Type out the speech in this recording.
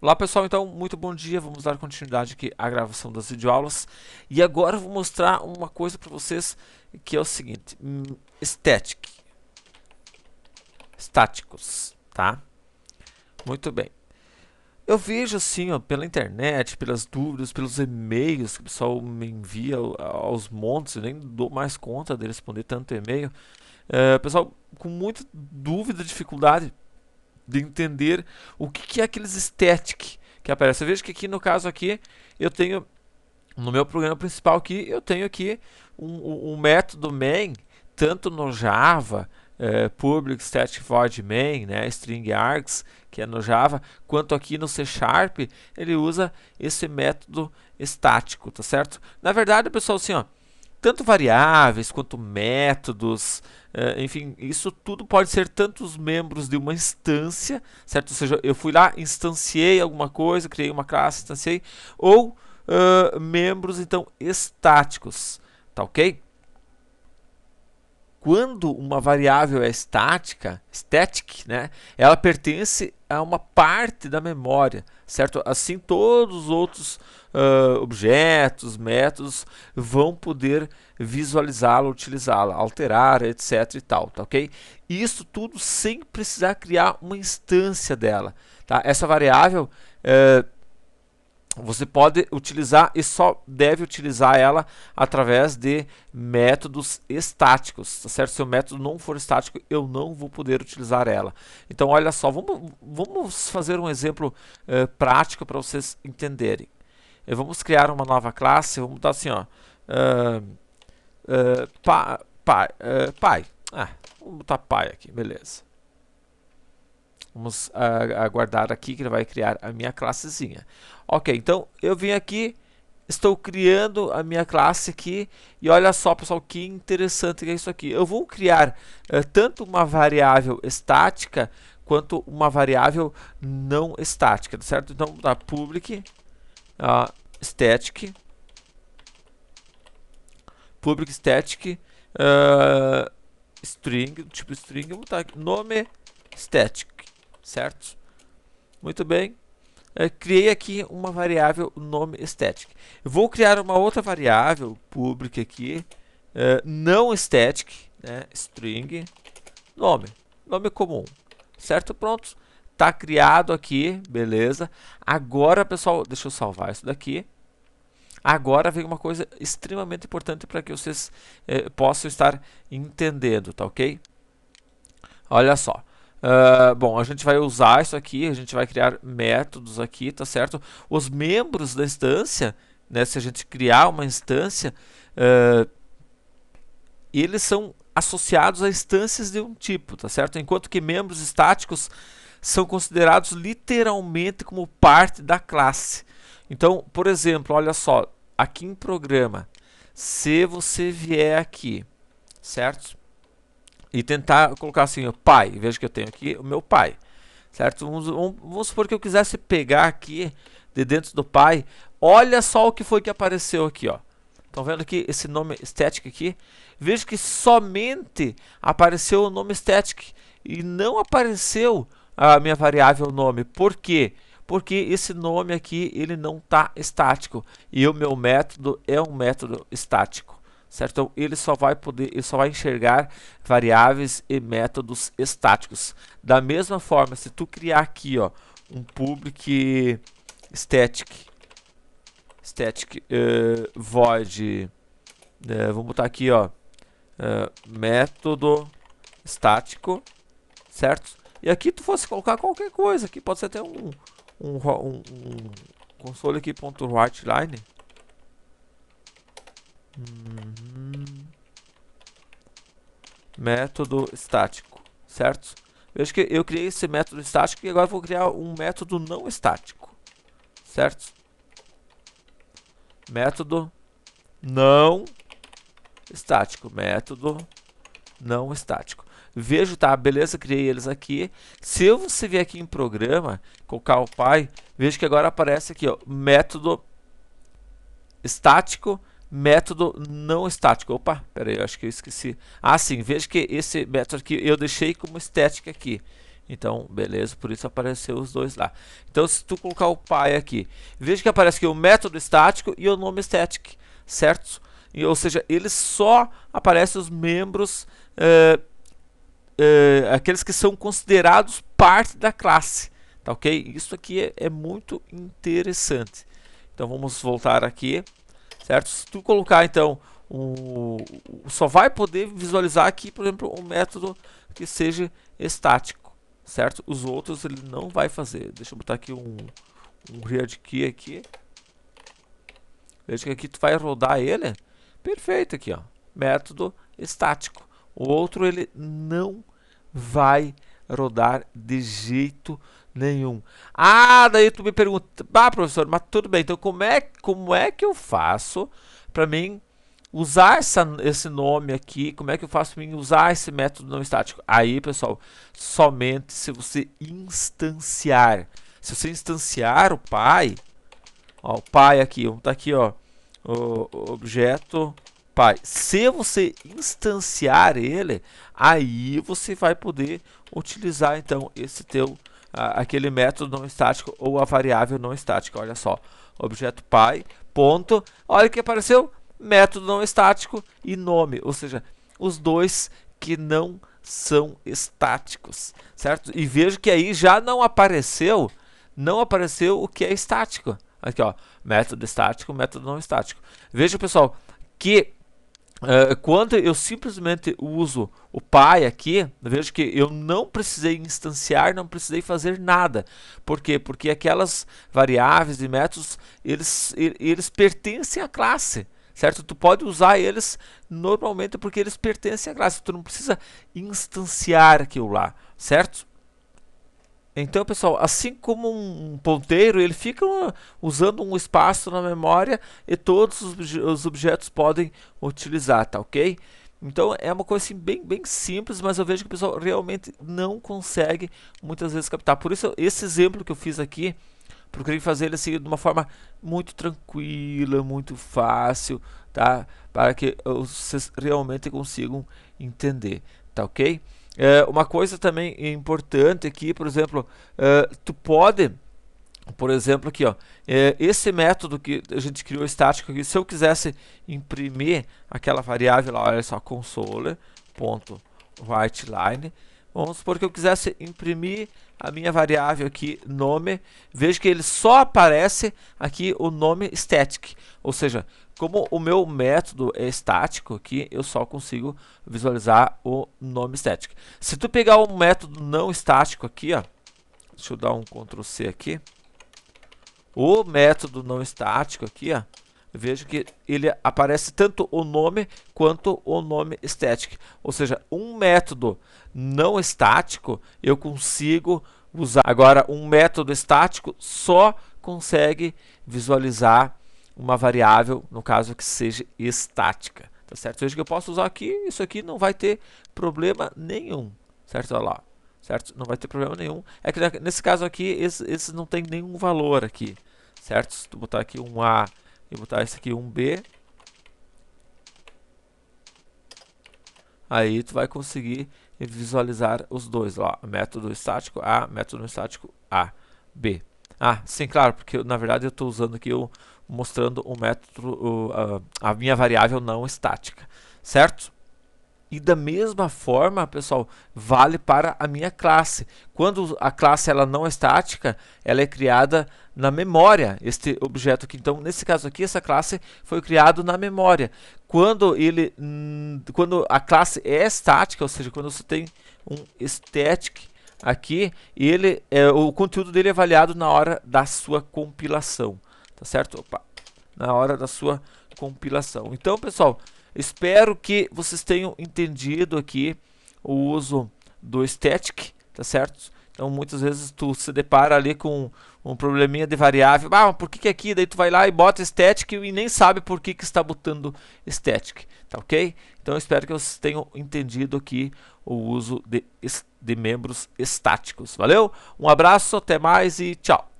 Olá pessoal, então muito bom dia, vamos dar continuidade aqui à gravação das videoaulas e agora eu vou mostrar uma coisa para vocês que é o seguinte, estáticos, tá? Muito bem. Eu vejo assim, ó, pela internet, pelas dúvidas, pelos e-mails que o pessoal me envia aos montes, eu nem dou mais conta de responder tanto e-mail, pessoal com muita dúvida, dificuldade de entender o que é aqueles static que aparece. Eu vejo que aqui no caso aqui eu tenho no meu programa principal aqui eu tenho aqui um método main tanto no Java, public static void main, né, string args, que é no Java, quanto aqui no C Sharp ele usa esse método estático, tá certo? Na verdade, pessoal, assim, ó, tanto variáveis quanto métodos, enfim, isso tudo pode ser tantos membros de uma instância, certo? Ou seja, eu fui lá, instanciei alguma coisa, criei uma classe, instanciei, ou membros, então, estáticos, tá ok? Quando uma variável é estática, static, né, ela pertence a uma parte da memória, certo? Assim, todos os outros objetos, métodos vão poder visualizá-la, utilizá-la, alterar, etc. e tal, tá ok? Isso tudo sem precisar criar uma instância dela, tá? Essa variável você pode utilizar e só deve utilizar ela através de métodos estáticos, tá certo? Se o método não for estático, eu não vou poder utilizar ela. Então, olha só, vamos fazer um exemplo prático para vocês entenderem. Vamos criar uma nova classe, vamos botar assim, ó, pai. Vamos botar pai aqui, beleza. Vamos aguardar aqui que ele vai criar a minha classezinha. Ok, então eu vim aqui, estou criando a minha classe aqui e olha só, pessoal, que interessante que é isso aqui. Eu vou criar tanto uma variável estática quanto uma variável não estática, certo? Então, vamos dar public static string, tipo string, vou botar aqui, nome static, certo? Muito bem. Criei aqui uma variável nome static. Eu vou criar uma outra variável public aqui, não static, né, string nome comum, certo? Pronto, está criado aqui, beleza. Agora, pessoal, deixa eu salvar isso daqui. Agora vem uma coisa extremamente importante para que vocês possam estar entendendo, tá ok? Olha só. Bom, a gente vai usar isso aqui, a gente vai criar métodos aqui, tá certo? Os membros da instância, né, se a gente criar uma instância, eles são associados a instâncias de um tipo, tá certo? Enquanto que membros estáticos são considerados literalmente como parte da classe. Então, por exemplo, olha só, aqui em programa, se você vier aqui, certo? E tentar colocar assim, o pai, veja que eu tenho aqui o meu pai, certo? Vamos supor que eu quisesse pegar aqui de dentro do pai, olha só o que foi que apareceu aqui, ó. Estão vendo aqui esse nome static aqui? Veja que somente apareceu o nome static e não apareceu a minha variável nome. Por quê? Porque esse nome aqui ele não está estático e o meu método é um método estático, certo? Então ele só vai enxergar variáveis e métodos estáticos. Da mesma forma, se tu criar aqui, ó, um public static void, vamos botar aqui, ó, método estático, certo? E aqui tu fosse colocar qualquer coisa, aqui pode ser até um console aqui ponto .writeline. Método estático, certo? Veja que eu criei esse método estático e agora vou criar um método não estático, certo? Método não estático, método não estático. Vejo, tá, beleza, criei eles aqui. Se você vier aqui em programa, colocar o pai, veja que agora aparece aqui, ó, método estático, método não estático. Opa, pera aí, eu acho que eu esqueci. Ah, sim, veja que esse método aqui eu deixei como estático aqui. Então, beleza, por isso apareceu os dois lá. Então, se tu colocar o pai aqui, veja que aparece aqui o método estático e o nome static, certo? Ou seja, eles só aparecem os membros, aqueles que são considerados parte da classe, tá ok? Isso aqui é muito interessante. Então, vamos voltar aqui, certo? Se tu colocar, então, só vai poder visualizar aqui, por exemplo, um método que seja estático, certo? Os outros ele não vai fazer. Deixa eu botar aqui um read key aqui. Veja que aqui tu vai rodar ele. Perfeito aqui, ó. Método estático. O outro ele não vai rodar de jeito nenhum. Ah, daí tu me pergunta, professor, mas tudo bem, então como é que eu faço para mim usar esse nome aqui? Como é que eu faço para mim usar esse método não estático? Aí, pessoal, somente se você instanciar. Se você instanciar o pai, ó, o pai aqui, tá aqui, ó, o objeto pai. Se você instanciar ele, aí você vai poder utilizar então esse teu aquele método não estático ou a variável não estática. Olha só, objeto pai, ponto. Olha que apareceu método não estático e nome, ou seja, os dois que não são estáticos, certo? E vejo que aí já não apareceu o que é estático. Aqui, ó, método estático, método não estático. Veja, pessoal, que quando eu simplesmente uso o pai aqui, vejo que eu não precisei instanciar, não precisei fazer nada. Por quê? Porque aquelas variáveis e métodos, eles pertencem à classe, certo? Tu pode usar eles normalmente porque eles pertencem à classe. Tu não precisa instanciar aquilo lá, certo? Então, pessoal, assim como um ponteiro, ele fica usando um espaço na memória e todos os objetos podem utilizar, tá ok? Então, é uma coisa assim, bem simples, mas eu vejo que o pessoal realmente não consegue muitas vezes captar. Por isso, esse exemplo que eu fiz aqui, procurei fazer ele assim, de uma forma muito tranquila, muito fácil, tá? Para que vocês realmente consigam entender, tá ok? Uma coisa também importante aqui, por exemplo, tu pode, por exemplo, aqui, ó, esse método que a gente criou estático aqui, se eu quisesse imprimir aquela variável lá, olha só, console.writeLine, vamos supor que eu quisesse imprimir a minha variável aqui, nome, veja que ele só aparece aqui o nome static, ou seja, como o meu método é estático aqui, eu só consigo visualizar o nome static. Se tu pegar um método não estático aqui, ó, deixa eu dar um Ctrl C aqui, o método não estático aqui, ó, vejo que ele aparece tanto o nome quanto o nome static. Ou seja, um método não estático eu consigo usar. Agora, um método estático só consegue visualizar uma variável, no caso que seja estática. Tá certo? Veja que eu posso usar aqui, isso aqui não vai ter problema nenhum. Certo? Olha lá. Certo? Não vai ter problema nenhum. É que nesse caso aqui, esse não tem nenhum valor aqui. Certo? Se tu botar aqui um A e botar esse aqui um B, aí tu vai conseguir visualizar os dois lá, método estático A, método estático A, B. Ah, sim, claro, porque na verdade eu estou usando aqui mostrando o método, a minha variável não estática, certo? E da mesma forma, pessoal, vale para a minha classe. Quando a classe ela não é estática, ela é criada na memória, este objeto aqui. Então, nesse caso aqui, essa classe foi criada na memória. Quando a classe é estática, ou seja, quando você tem um static aqui, o conteúdo dele é avaliado na hora da sua compilação, tá certo? Opa, na hora da sua compilação. Então, pessoal, espero que vocês tenham entendido aqui o uso do static, tá certo? Então, muitas vezes tu se depara ali com um probleminha de variável. Por que aqui? Daí tu vai lá e bota static e nem sabe por que está botando static, tá ok? Então, eu espero que vocês tenham entendido aqui o uso de membros estáticos. Valeu? Um abraço, até mais e tchau!